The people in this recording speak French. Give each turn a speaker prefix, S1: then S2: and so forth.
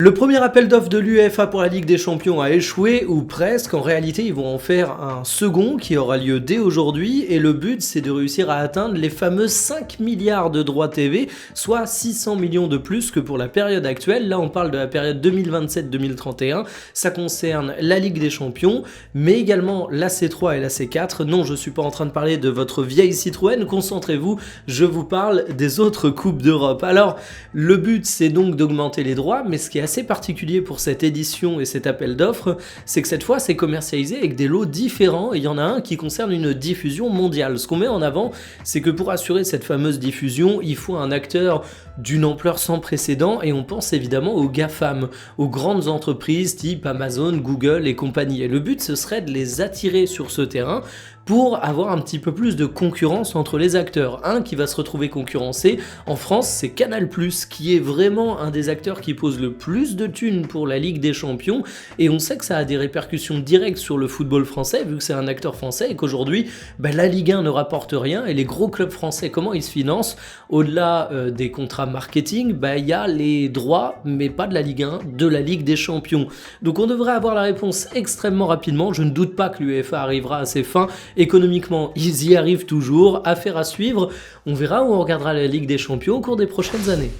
S1: Le premier appel d'offres de l'UEFA pour la Ligue des Champions a échoué, ou presque. En réalité, ils vont en faire un second qui aura lieu dès aujourd'hui. Et le but, c'est de réussir à atteindre les fameux 5 milliards de droits TV, soit 600 millions de plus que pour la période actuelle. Là, on parle de la période 2027-2031. Ça concerne la Ligue des Champions, mais également la C3 et la C4. Non, je ne suis pas en train de parler de votre vieille Citroën. Concentrez-vous, je vous parle des autres Coupes d'Europe. Alors, le but, c'est donc d'augmenter les droits, mais ce qui est assez particulier pour cette édition et cet appel d'offres, c'est que cette fois c'est commercialisé avec des lots différents et il y en a un qui concerne une diffusion mondiale. Ce qu'on met en avant, c'est que pour assurer cette fameuse diffusion, il faut un acteur d'une ampleur sans précédent et on pense évidemment aux GAFAM, aux grandes entreprises type Amazon, Google et compagnie. Et le but, ce serait de les attirer sur ce terrain pour avoir un petit peu plus de concurrence entre les acteurs. Un qui va se retrouver concurrencé en France, c'est Canal+, qui est vraiment un des acteurs qui pose le plus de thunes pour la Ligue des Champions, et on sait que ça a des répercussions directes sur le football français, vu que c'est un acteur français, et qu'aujourd'hui, la Ligue 1 ne rapporte rien, et les gros clubs français, comment ils se financent? Au-delà des contrats marketing, il y a les droits, mais pas de la Ligue 1, de la Ligue des Champions. Donc on devrait avoir la réponse extrêmement rapidement. Je ne doute pas que l'UEFA arrivera à ses fins. Économiquement, ils y arrivent toujours. Affaire à suivre. On verra où on regardera la Ligue des Champions au cours des prochaines années.